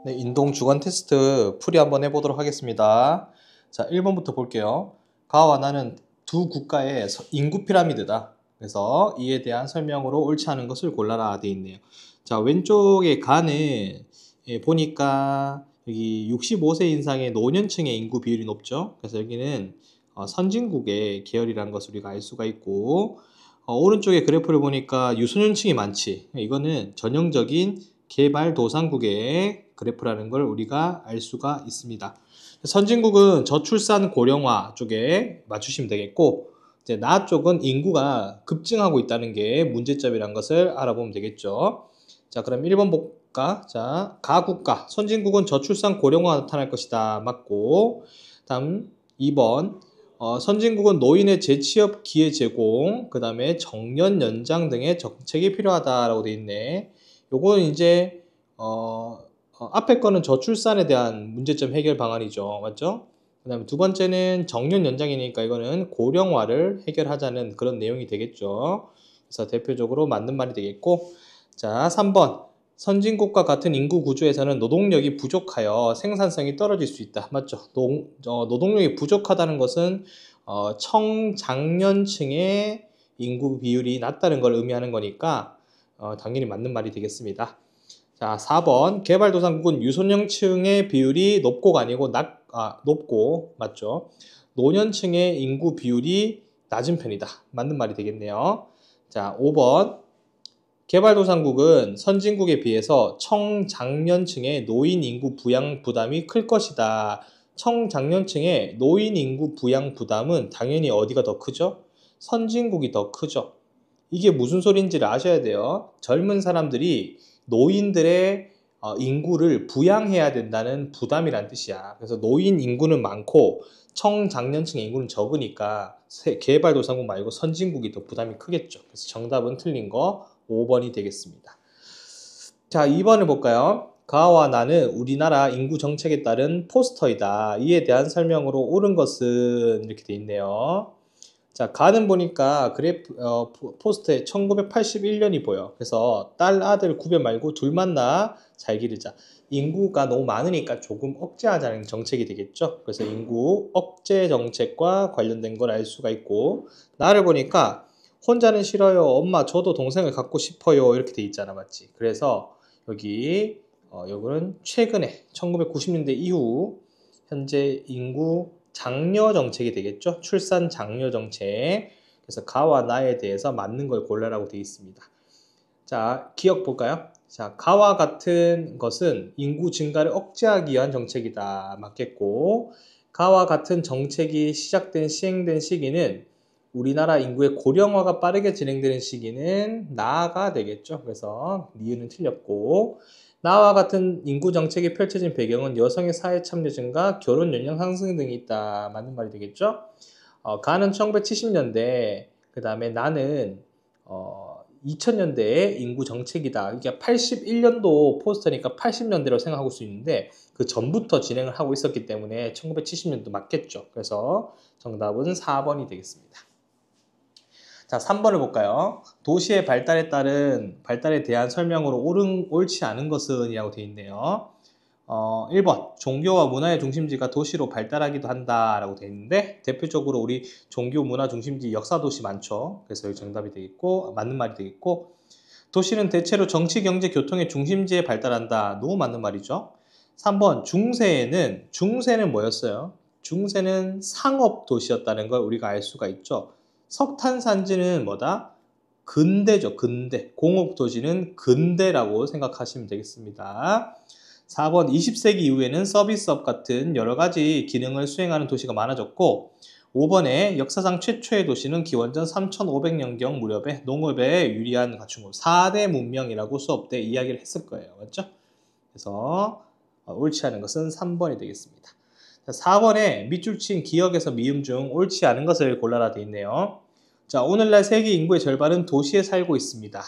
네, 인동 주관 테스트 풀이 한번 해보도록 하겠습니다. 자, 1번부터 볼게요. 가와 나는 두 국가의 인구 피라미드다. 그래서 이에 대한 설명으로 옳지 않은 것을 골라라 돼 있네요. 자, 왼쪽에 가는 보니까 여기 65세 이상의 노년층의 인구 비율이 높죠. 그래서 여기는 선진국의 계열이라는 것을 우리가 알 수가 있고, 오른쪽에 그래프를 보니까 유소년층이 많지. 이거는 전형적인 개발도상국의 그래프라는 걸 우리가 알 수가 있습니다. 선진국은 저출산 고령화 쪽에 맞추시면 되겠고, 이제 나 쪽은 인구가 급증하고 있다는 게 문제점이라는 것을 알아보면 되겠죠. 자, 그럼 1번 볼까? 자, 가국가, 선진국은 저출산 고령화가 나타날 것이다. 맞고, 다음 2번, 선진국은 노인의 재취업 기회 제공, 그 다음에 정년 연장 등의 정책이 필요하다라고 돼 있네. 요거는 이제 앞에 거는 저출산에 대한 문제점 해결 방안이죠. 맞죠? 그 다음에 두 번째는 정년 연장이니까 이거는 고령화를 해결하자는 그런 내용이 되겠죠. 그래서 대표적으로 맞는 말이 되겠고, 자, 3번. 선진국과 같은 인구 구조에서는 노동력이 부족하여 생산성이 떨어질 수 있다. 맞죠? 노동력이 부족하다는 것은 청장년층의 인구 비율이 낮다는 걸 의미하는 거니까 당연히 맞는 말이 되겠습니다. 자, 4번. 개발도상국은 유소년층의 비율이 높고가 아니고 높고, 맞죠? 노년층의 인구 비율이 낮은 편이다. 맞는 말이 되겠네요. 자, 5번. 개발도상국은 선진국에 비해서 청장년층의 노인 인구 부양 부담이 클 것이다. 청장년층의 노인 인구 부양 부담은 당연히 어디가 더 크죠? 선진국이 더 크죠. 이게 무슨 소리인지를 아셔야 돼요. 젊은 사람들이 노인들의 인구를 부양해야 된다는 부담이란 뜻이야. 그래서 노인 인구는 많고 청장년층의 인구는 적으니까 개발도상국 말고 선진국이 더 부담이 크겠죠. 그래서 정답은 틀린 거 5번이 되겠습니다. 자, 2번을 볼까요? 가와 나는 우리나라 인구 정책에 따른 포스터이다. 이에 대한 설명으로 옳은 것은 이렇게 돼 있네요. 자, 가는 보니까 포스터에 1981년이 보여. 그래서 딸, 아들 구별 말고 둘만 낳아 잘 기르자. 인구가 너무 많으니까 조금 억제하자는 정책이 되겠죠. 그래서 인구 억제 정책과 관련된 걸 알 수가 있고, 나를 보니까 혼자는 싫어요. 엄마, 저도 동생을 갖고 싶어요. 이렇게 돼 있잖아. 맞지? 그래서 여기는 최근에 1990년대 이후 현재 인구 장려 정책이 되겠죠. 출산 장려 정책. 그래서 가와 나에 대해서 맞는 걸 골라라고 되어 있습니다. 자, 기억 볼까요? 자, 가와 같은 것은 인구 증가를 억제하기 위한 정책이다. 맞겠고, 가와 같은 정책이 시행된 시기는 우리나라 인구의 고령화가 빠르게 진행되는 시기는 나가 되겠죠. 그래서 니은은 틀렸고, 나와 같은 인구 정책이 펼쳐진 배경은 여성의 사회 참여 증가, 결혼 연령 상승 등이 있다. 맞는 말이 되겠죠? 가는 1970년대, 그 다음에 나는 2000년대의 인구 정책이다. 이게 81년도 포스터니까 80년대로 생각할 수 있는데 그 전부터 진행을 하고 있었기 때문에 1970년도 맞겠죠. 그래서 정답은 4번이 되겠습니다. 자, 3번을 볼까요? 도시의 발달에 대한 설명으로 옳지 않은 것은 이라고 되어 있네요. 1번 종교와 문화의 중심지가 도시로 발달하기도 한다라고 되어 있는데 대표적으로 우리 종교 문화 중심지 역사 도시 많죠. 그래서 여기 정답이 되겠고 맞는 말이 되겠고 도시는 대체로 정치, 경제, 교통의 중심지에 발달한다. 너무 맞는 말이죠. 3번 중세는 뭐였어요? 중세는 상업 도시였다는 걸 우리가 알 수가 있죠. 석탄산지는 뭐다? 근대죠. 근대. 공업도시는 근대라고 생각하시면 되겠습니다. 4번 20세기 이후에는 서비스업 같은 여러 가지 기능을 수행하는 도시가 많아졌고 5번에 역사상 최초의 도시는 기원전 3500년경 무렵에 농업에 유리한 갖춘 4대 문명이라고 수업 때 이야기를 했을 거예요. 맞죠? 그래서 옳지 않은 것은 3번이 되겠습니다. 4번에 밑줄 친 기역에서 미음 중 옳지 않은 것을 골라라 되어 있네요. 자, 오늘날 세계 인구의 절반은 도시에 살고 있습니다.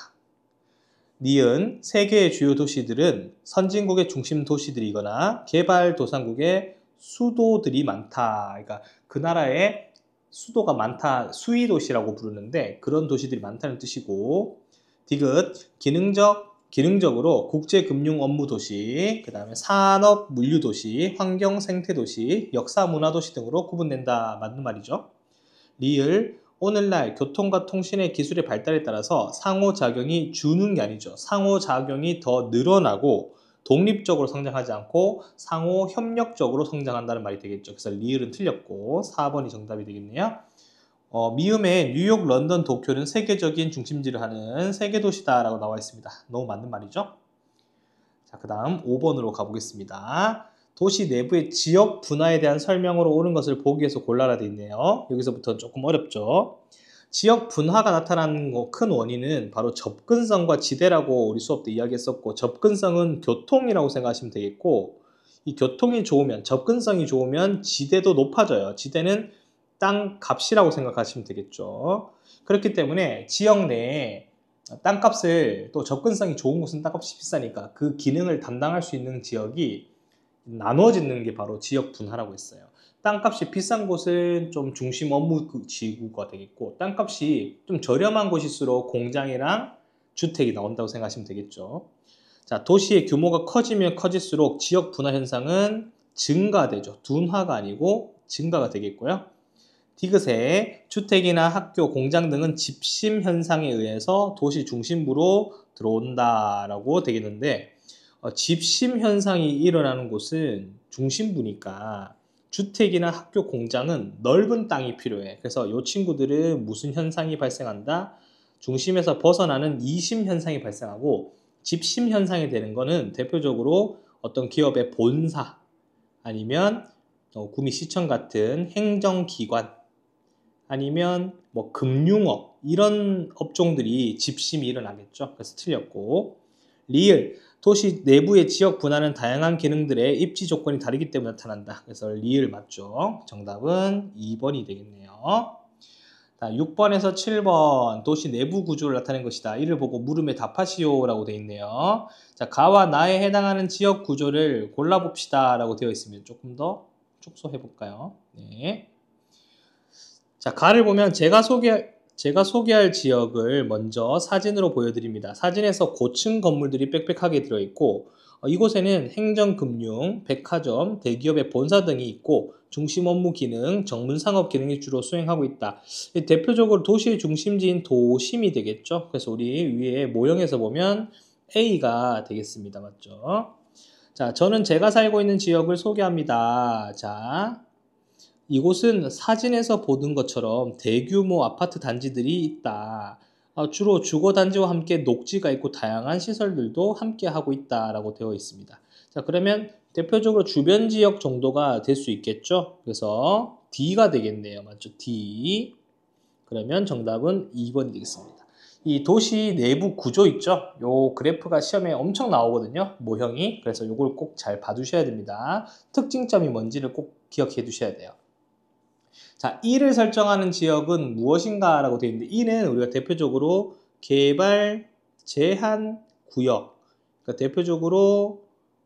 니은 세계의 주요 도시들은 선진국의 중심 도시들이거나 개발도상국의 수도들이 많다. 그러니까 그 나라에 수도가 많다. 수위 도시라고 부르는데 그런 도시들이 많다는 뜻이고 디귿 기능적 기능적으로 국제금융 업무 도시, 그 다음에 산업 물류 도시, 환경 생태 도시, 역사 문화 도시 등으로 구분된다. 맞는 말이죠. 리을, 오늘날 교통과 통신의 기술의 발달에 따라서 상호작용이 주는 게 아니죠. 상호작용이 더 늘어나고 독립적으로 성장하지 않고 상호협력적으로 성장한다는 말이 되겠죠. 그래서 리을은 틀렸고 4번이 정답이 되겠네요. 미음의 뉴욕, 런던, 도쿄는 세계적인 중심지를 하는 세계도시다라고 나와 있습니다. 너무 맞는 말이죠. 자, 그 다음 5번으로 가보겠습니다. 도시 내부의 지역 분화에 대한 설명으로 옳은 것을 보기 위해서 골라라 되어 있네요. 여기서부터 조금 어렵죠. 지역 분화가 나타나는 큰 원인은 바로 접근성과 지대라고 우리 수업 때 이야기했었고, 접근성은 교통이라고 생각하시면 되겠고, 이 교통이 좋으면, 접근성이 좋으면 지대도 높아져요. 지대는 땅 값이라고 생각하시면 되겠죠. 그렇기 때문에 지역 내에 땅값을, 또 접근성이 좋은 곳은 땅값이 비싸니까 그 기능을 담당할 수 있는 지역이 나눠지는 게 바로 지역 분화라고 했어요. 땅값이 비싼 곳은 좀 중심 업무 지구가 되겠고, 땅값이 좀 저렴한 곳일수록 공장이랑 주택이 나온다고 생각하시면 되겠죠. 자, 도시의 규모가 커지면 커질수록 지역 분화 현상은 증가되죠. 둔화가 아니고 증가가 되겠고요. 디귿에 주택이나 학교, 공장 등은 집심 현상에 의해서 도시 중심부로 들어온다라고 되겠는데, 집심 현상이 일어나는 곳은 중심부니까 주택이나 학교, 공장은 넓은 땅이 필요해. 그래서 이 친구들은 무슨 현상이 발생한다? 중심에서 벗어나는 이심 현상이 발생하고, 집심 현상이 되는 거는 대표적으로 어떤 기업의 본사 아니면 구미시청 같은 행정기관 아니면 뭐 금융업 이런 업종들이 집심이 일어나겠죠. 그래서 틀렸고, 리을, 도시 내부의 지역 분화는 다양한 기능들의 입지 조건이 다르기 때문에 나타난다. 그래서 리을 맞죠. 정답은 2번이 되겠네요. 자, 6번에서 7번 도시 내부 구조를 나타낸 것이다. 이를 보고 물음에 답하시오 라고 되어 있네요. 자, 가와 나에 해당하는 지역 구조를 골라봅시다 라고 되어 있습니다. 조금 더 축소해 볼까요? 네. 자, 가를 보면 제가 소개할 지역을 먼저 사진으로 보여드립니다. 사진에서 고층 건물들이 빽빽하게 들어있고, 이곳에는 행정금융, 백화점, 대기업의 본사 등이 있고 중심 업무 기능, 전문 상업 기능이 주로 수행하고 있다. 대표적으로 도시의 중심지인 도심이 되겠죠. 그래서 우리 위에 모형에서 보면 A가 되겠습니다. 맞죠? 자, 저는 제가 살고 있는 지역을 소개합니다. 자, 이곳은 사진에서 보는 것처럼 대규모 아파트 단지들이 있다. 주로 주거단지와 함께 녹지가 있고 다양한 시설들도 함께 하고 있다라고 되어 있습니다. 자, 그러면 대표적으로 주변 지역 정도가 될 수 있겠죠? 그래서 D가 되겠네요. 맞죠? D. 그러면 정답은 2번이 되겠습니다. 이 도시 내부 구조 있죠? 요 그래프가 시험에 엄청 나오거든요. 모형이. 그래서 요걸 꼭 잘 봐두셔야 됩니다. 특징점이 뭔지를 꼭 기억해 두셔야 돼요. 자, 1을 설정하는 지역은 무엇인가 라고 되어 있는데, 1은 우리가 대표적으로 개발 제한 구역, 그러니까 대표적으로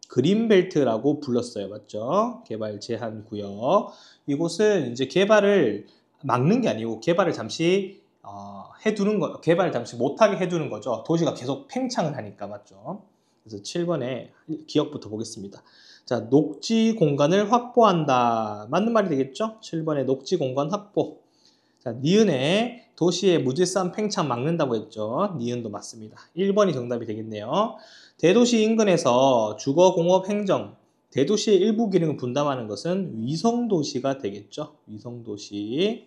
그린벨트라고 불렀어요. 맞죠? 개발 제한 구역. 이곳은 이제 개발을 막는 게 아니고 개발을 잠시 개발을 잠시 못하게 해두는 거죠. 도시가 계속 팽창을 하니까. 맞죠? 그래서 7번에 기억부터 보겠습니다. 자, 녹지 공간을 확보한다. 맞는 말이 되겠죠? 7번에 녹지 공간 확보. 자, 니은에 도시의 무질서한 팽창 막는다고 했죠. 니은도 맞습니다. 1번이 정답이 되겠네요. 대도시 인근에서 주거, 공업, 행정, 대도시의 일부 기능을 분담하는 것은 위성도시가 되겠죠. 위성도시.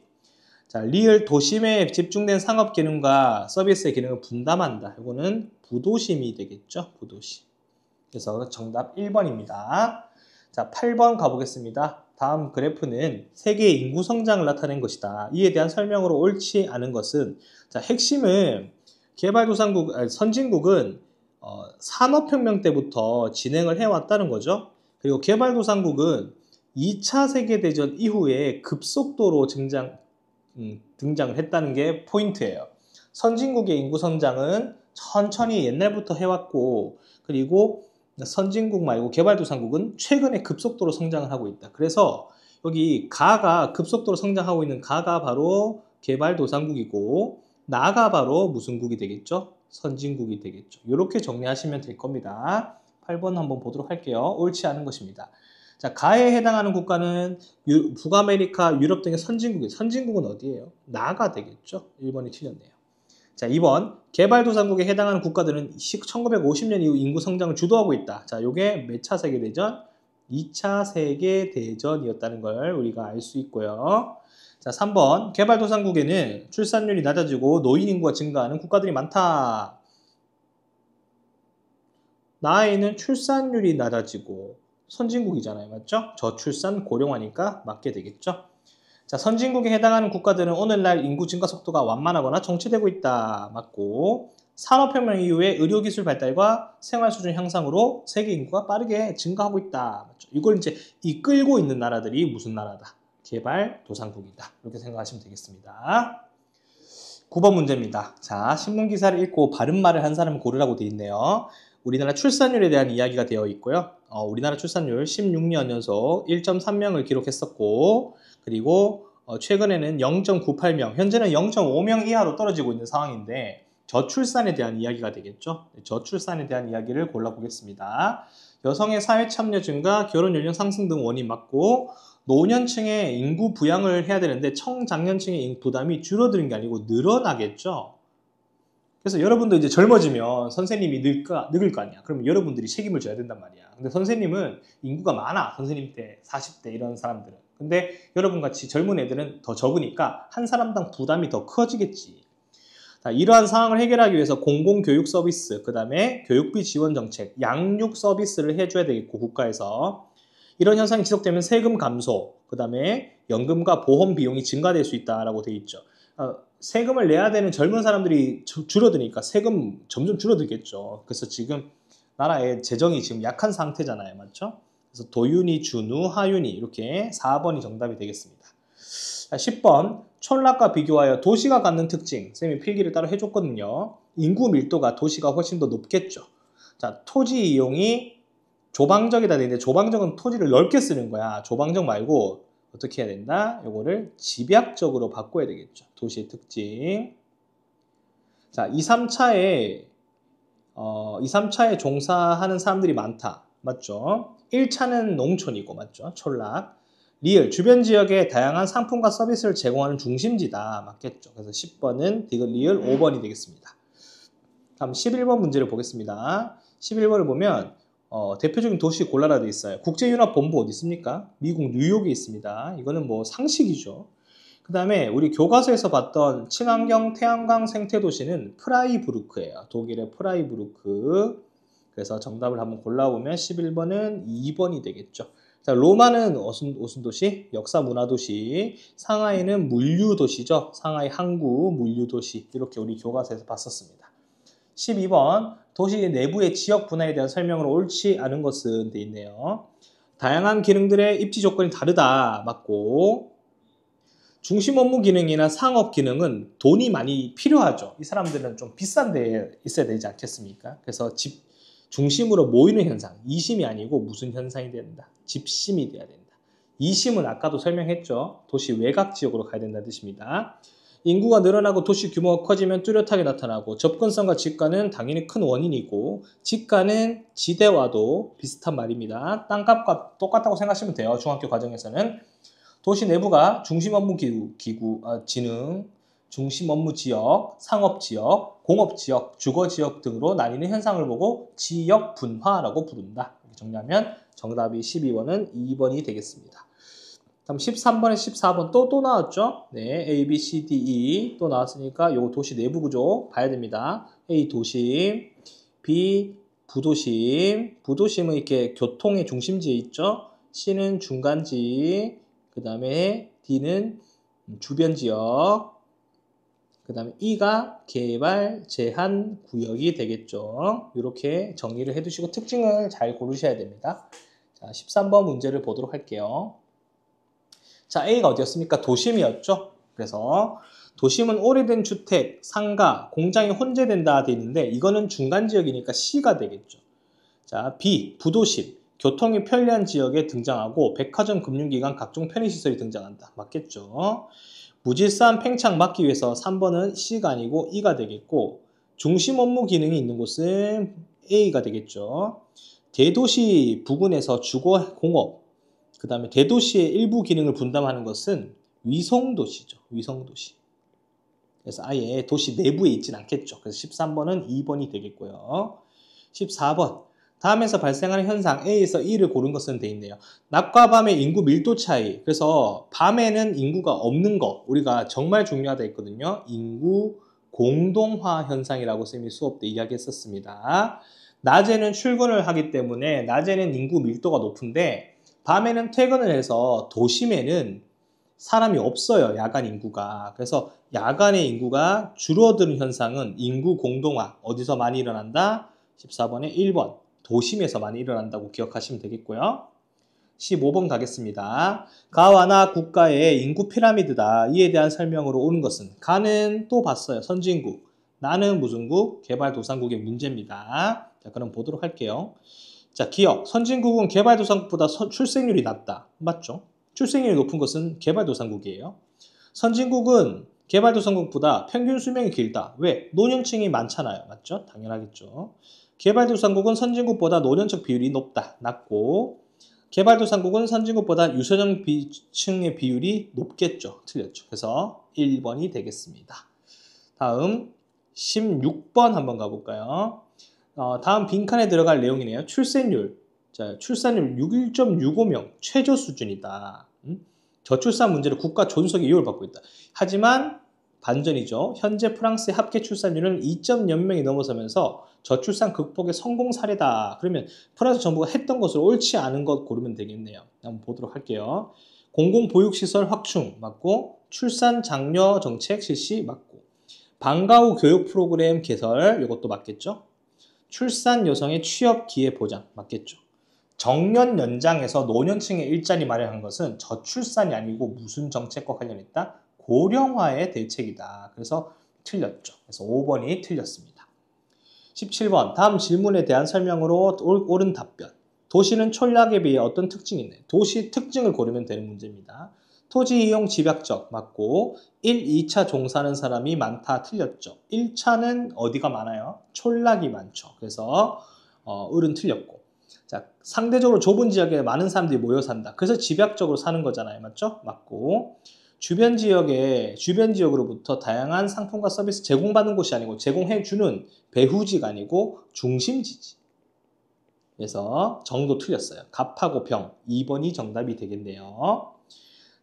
자, 리을 도심에 집중된 상업 기능과 서비스의 기능을 분담한다. 이거는 부도심이 되겠죠. 부도심. 그래서 정답 1번입니다. 자, 8번 가보겠습니다. 다음 그래프는 세계의 인구 성장을 나타낸 것이다. 이에 대한 설명으로 옳지 않은 것은, 자, 핵심은 선진국은 산업혁명 때부터 진행을 해왔다는 거죠. 그리고 개발도상국은 2차 세계대전 이후에 급속도로 등장을 했다는 게 포인트예요. 선진국의 인구 성장은 천천히 옛날부터 해왔고, 그리고 선진국 말고 개발도상국은 최근에 급속도로 성장을 하고 있다. 그래서 여기 가가 급속도로 성장하고 있는 가가 바로 개발도상국이고, 나가 바로 무슨 국이 되겠죠? 선진국이 되겠죠. 이렇게 정리하시면 될 겁니다. 8번 한번 보도록 할게요. 옳지 않은 것입니다. 자, 가에 해당하는 국가는 북아메리카, 유럽 등의 선진국이에요. 선진국은 어디예요? 나가 되겠죠. 1번이 틀렸네요. 자, 2번 개발도상국에 해당하는 국가들은 1950년 이후 인구 성장을 주도하고 있다. 자, 요게 몇 차 세계대전? 2차 세계대전이었다는 걸 우리가 알 수 있고요. 자, 3번 개발도상국에는 출산율이 낮아지고 노인 인구가 증가하는 국가들이 많다. 나아에는 출산율이 낮아지고 선진국이잖아요. 맞죠? 저출산 고령화니까 맞게 되겠죠. 자, 선진국에 해당하는 국가들은 오늘날 인구 증가 속도가 완만하거나 정체되고 있다. 맞고, 산업혁명 이후에 의료기술 발달과 생활수준 향상으로 세계 인구가 빠르게 증가하고 있다. 맞죠? 이걸 이제 이끌고 있는 나라들이 무슨 나라다? 개발도상국이다. 이렇게 생각하시면 되겠습니다. 9번 문제입니다. 자, 신문기사를 읽고 바른 말을 한 사람을 고르라고 되어 있네요. 우리나라 출산율에 대한 이야기가 되어 있고요. 우리나라 출산율 16년 연속 1.3명을 기록했었고, 그리고 최근에는 0.98명, 현재는 0.5명 이하로 떨어지고 있는 상황인데 저출산에 대한 이야기가 되겠죠. 저출산에 대한 이야기를 골라보겠습니다. 여성의 사회 참여 증가, 결혼 연령 상승 등 원인 맞고, 노년층의 인구 부양을 해야 되는데 청장년층의 부담이 줄어드는 게 아니고 늘어나겠죠. 그래서 여러분도 이제 젊어지면 선생님이 늙을 거 아니야. 그러면 여러분들이 책임을 져야 된단 말이야. 근데 선생님은 인구가 많아. 선생님 때 40대 이런 사람들은. 근데 여러분같이 젊은 애들은 더 적으니까 한 사람당 부담이 더 커지겠지. 자, 이러한 상황을 해결하기 위해서 공공교육 서비스, 그 다음에 교육비 지원 정책, 양육 서비스를 해줘야 되겠고 국가에서. 이런 현상이 지속되면 세금 감소, 그 다음에 연금과 보험 비용이 증가될 수 있다라고 되어 있죠. 세금을 내야 되는 젊은 사람들이 줄어드니까 세금 점점 줄어들겠죠. 그래서 지금 나라의 재정이 지금 약한 상태잖아요. 맞죠? 그래서 도윤이, 준우, 하윤이 이렇게 4번이 정답이 되겠습니다. 10번 촌락과 비교하여 도시가 갖는 특징. 쌤이 필기를 따로 해줬거든요. 인구 밀도가 도시가 훨씬 더 높겠죠. 자, 토지 이용이 조방적이다 되는데 조방적은 토지를 넓게 쓰는 거야. 조방적 말고 어떻게 해야 된다? 요거를 집약적으로 바꿔야 되겠죠. 도시의 특징. 자, 2, 3차에 종사하는 사람들이 많다. 맞죠? 1차는 농촌이고, 맞죠? 촌락. 리을, 주변 지역에 다양한 상품과 서비스를 제공하는 중심지다. 맞겠죠? 그래서 10번은 디귿 리을 5번이 되겠습니다. 다음 11번 문제를 보겠습니다. 11번을 보면 대표적인 도시 골라라 되어 있어요. 국제윤합본부 어디 있습니까? 미국 뉴욕에 있습니다. 이거는 뭐 상식이죠. 그 다음에 우리 교과서에서 봤던 친환경 태양광 생태도시는 프라이부르크예요. 독일의 프라이부르크. 그래서 정답을 한번 골라보면 11번은 2번이 되겠죠. 자, 로마는 무슨 도시? 역사 문화도시. 상하이는 물류도시죠. 상하이 항구 물류도시. 이렇게 우리 교과서에서 봤었습니다. 12번 도시 내부의 지역 분화에 대한 설명으로 옳지 않은 것은 돼 있네요. 다양한 기능들의 입지 조건이 다르다. 맞고, 중심 업무 기능이나 상업 기능은 돈이 많이 필요하죠. 이 사람들은 좀 비싼 데에 있어야 되지 않겠습니까? 그래서 집 중심으로 모이는 현상, 이심이 아니고 무슨 현상이 된다? 집심이 돼야 된다. 이심은 아까도 설명했죠. 도시 외곽 지역으로 가야 된다는 뜻입니다. 인구가 늘어나고 도시 규모가 커지면 뚜렷하게 나타나고, 접근성과 지가는 당연히 큰 원인이고, 지가는 지대와도 비슷한 말입니다. 땅값과 똑같다고 생각하시면 돼요. 중학교 과정에서는. 도시 내부가 중심 업무 지능, 중심 업무 지역, 상업 지역, 공업 지역, 주거 지역 등으로 나뉘는 현상을 보고 지역 분화라고 부른다. 이렇게 정리하면 정답이 12번은 2번이 되겠습니다. 다음 13번에 14번 또 나왔죠? 네, A, B, C, D, E 또 나왔으니까 요 도시 내부 구조 봐야 됩니다. A 도심, B 부도심, 부도심은 이렇게 교통의 중심지에 있죠? C는 중간지, 그 다음에 D는 주변 지역, 그 다음에 E가 개발 제한 구역이 되겠죠. 이렇게 정리를 해두시고 특징을 잘 고르셔야 됩니다. 자, 13번 문제를 보도록 할게요. 자, A가 어디였습니까? 도심이었죠. 그래서 도심은 오래된 주택, 상가, 공장이 혼재된다 되어 있는데 이거는 중간 지역이니까 C가 되겠죠. 자, B, 부도심. 교통이 편리한 지역에 등장하고 백화점, 금융기관, 각종 편의시설이 등장한다. 맞겠죠? 무질서한 팽창 막기 위해서 3번은 C가 아니고 E가 되겠고 중심 업무 기능이 있는 곳은 A가 되겠죠. 대도시 부근에서 주거 공업, 그 다음에 대도시의 일부 기능을 분담하는 것은 위성도시죠. 위성도시. 그래서 아예 도시 내부에 있진 않겠죠. 그래서 13번은 2번이 되겠고요. 14번. 다음에서 발생하는 현상 A에서 E를 고른 것은 돼 있네요. 낮과 밤의 인구 밀도 차이. 그래서 밤에는 인구가 없는 거 우리가 정말 중요하다 했거든요. 인구 공동화 현상이라고 쌤이 수업 때 이야기했었습니다. 낮에는 출근을 하기 때문에 낮에는 인구 밀도가 높은데 밤에는 퇴근을 해서 도심에는 사람이 없어요. 야간 인구가. 그래서 야간의 인구가 줄어드는 현상은 인구 공동화. 어디서 많이 일어난다? 14번에 1번. 도심에서 많이 일어난다고 기억하시면 되겠고요. 15번 가겠습니다. 가와 나 국가의 인구 피라미드다. 이에 대한 설명으로 오는 것은 가는 또 봤어요. 선진국. 나는 무슨 국? 개발도상국의 문제입니다. 자, 그럼 보도록 할게요. 자, 기억. 선진국은 개발도상국보다 출생률이 낮다. 맞죠? 출생률이 높은 것은 개발도상국이에요. 선진국은 개발도상국보다 평균 수명이 길다. 왜? 노년층이 많잖아요. 맞죠? 당연하겠죠. 개발도상국은 선진국보다 노년층 비율이 높다. 낮고 개발도상국은 선진국보다 유소년층의 비율이 높겠죠. 틀렸죠. 그래서 1번이 되겠습니다. 다음 16번 한번 가볼까요? 다음 빈칸에 들어갈 내용이네요. 출생률. 자, 출산율 6.65명 최저 수준이다. 저출산 문제로 국가 존속의 이유를 받고 있다. 하지만 반전이죠. 현재 프랑스의 합계 출산율은 2.0명이 넘어서면서 저출산 극복의 성공 사례다. 그러면 프랑스 정부가 했던 것을 옳지 않은 것 고르면 되겠네요. 한번 보도록 할게요. 공공보육시설 확충 맞고 출산 장려 정책 실시 맞고 방과 후 교육 프로그램 개설 이것도 맞겠죠. 출산 여성의 취업 기회 보장 맞겠죠. 정년 연장에서 노년층의 일자리 마련한 것은 저출산이 아니고 무슨 정책과 관련했다? 고령화의 대책이다. 그래서 틀렸죠. 그래서 5번이 틀렸습니다. 17번 다음 질문에 대한 설명으로 옳은 답변. 도시는 촌락에 비해 어떤 특징이 있나요? 도시 특징을 고르면 되는 문제입니다. 토지 이용 집약적 맞고 1, 2차 종사하는 사람이 많다 틀렸죠. 1차는 어디가 많아요? 촌락이 많죠. 그래서 을은 틀렸고 자, 상대적으로 좁은 지역에 많은 사람들이 모여 산다. 그래서 집약적으로 사는 거잖아요. 맞죠? 맞고 주변 지역으로부터 다양한 상품과 서비스 제공받는 곳이 아니고 제공해주는 배후지가 아니고 중심지지. 그래서 정도 틀렸어요. 갑하고 병 2번이 정답이 되겠네요.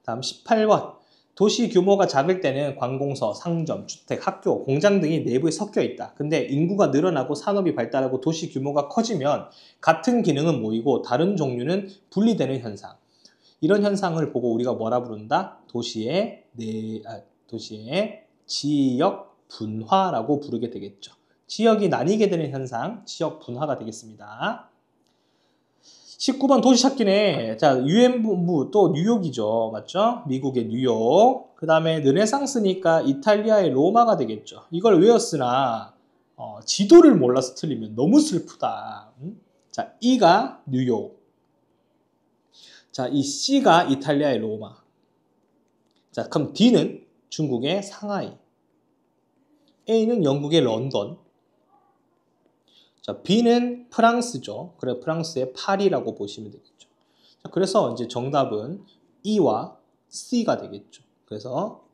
다음 18번 도시 규모가 작을 때는 관공서, 상점, 주택, 학교, 공장 등이 내부에 섞여 있다. 근데 인구가 늘어나고 산업이 발달하고 도시 규모가 커지면 같은 기능은 모이고 다른 종류는 분리되는 현상. 이런 현상을 보고 우리가 뭐라 부른다? 도시의 지역 분화라고 부르게 되겠죠. 지역이 나뉘게 되는 현상, 지역 분화가 되겠습니다. 19번 도시 찾기네. 자, 유엔본부 또 뉴욕이죠. 맞죠? 미국의 뉴욕. 그 다음에 르네상스니까 이탈리아의 로마가 되겠죠. 이걸 외웠으나 지도를 몰라서 틀리면 너무 슬프다. 자, E가 뉴욕. 자, 이 C가 이탈리아의 로마. 자, 그럼 D는 중국의 상하이. A는 영국의 런던. 자, B는 프랑스죠. 그래 프랑스의 파리라고 보시면 되겠죠. 자, 그래서 이제 정답은 E와 C가 되겠죠. 그래서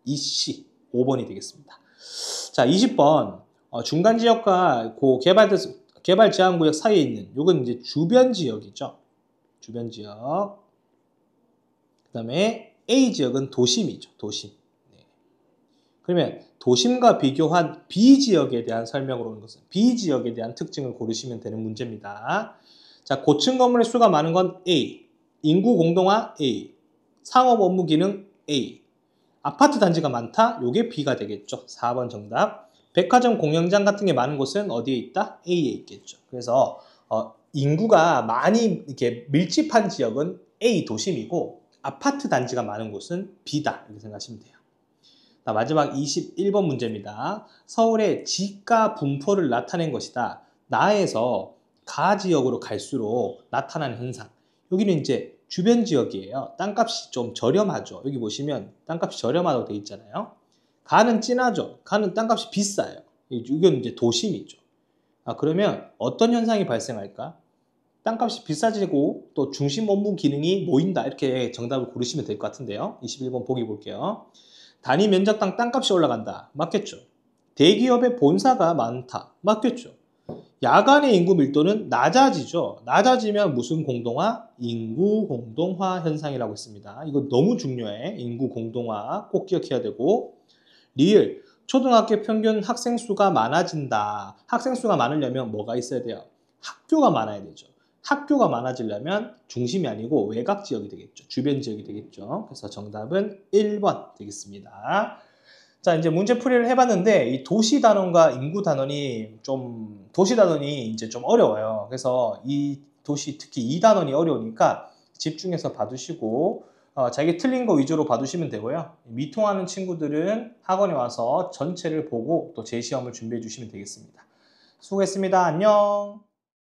EC 5번이 되겠습니다. 자, 20번 중간 지역과 개발 제한 구역 사이에 있는 요건 이제 주변 지역이죠. 주변 지역. 그다음에 A 지역은 도심이죠. 도심. 네. 그러면 도심과 비교한 B 지역에 대한 설명으로 오는 것은 B 지역에 대한 특징을 고르시면 되는 문제입니다. 자, 고층 건물의 수가 많은 건 A, 인구 공동화 A, 상업 업무 기능 A, 아파트 단지가 많다? 요게 B가 되겠죠. 4번 정답. 백화점 공연장 같은 게 많은 곳은 어디에 있다? A에 있겠죠. 그래서 인구가 많이 이렇게 밀집한 지역은 A 도심이고 아파트 단지가 많은 곳은 B다. 이렇게 생각하시면 돼요. 마지막 21번 문제입니다. 서울의 지가 분포를 나타낸 것이다. 나에서 가 지역으로 갈수록 나타나는 현상. 여기는 이제 주변 지역이에요. 땅값이 좀 저렴하죠. 여기 보시면 땅값이 저렴하다고 되어 있잖아요. 가는 진하죠. 가는 땅값이 비싸요. 이건 이제 도심이죠. 그러면 어떤 현상이 발생할까? 땅값이 비싸지고 또 중심 업무 기능이 모인다. 이렇게 정답을 고르시면 될 것 같은데요. 21번 보기 볼게요. 단위 면적당 땅값이 올라간다. 맞겠죠? 대기업의 본사가 많다. 맞겠죠? 야간의 인구 밀도는 낮아지죠. 낮아지면 무슨 공동화? 인구 공동화 현상이라고 했습니다. 이거 너무 중요해. 인구 공동화 꼭 기억해야 되고. 리을, 초등학교 평균 학생 수가 많아진다. 학생 수가 많으려면 뭐가 있어야 돼요? 학교가 많아야 되죠. 학교가 많아지려면 중심이 아니고 외곽 지역이 되겠죠. 주변 지역이 되겠죠. 그래서 정답은 1번 되겠습니다. 자, 이제 문제풀이를 해봤는데 이 도시 단원과 인구 단원이 도시 단원이 이제 좀 어려워요. 그래서 이 도시 특히 2단원이 어려우니까 집중해서 봐두시고 자기 틀린 거 위주로 봐두시면 되고요. 미통하는 친구들은 학원에 와서 전체를 보고 또 재시험을 준비해 주시면 되겠습니다. 수고했습니다. 안녕.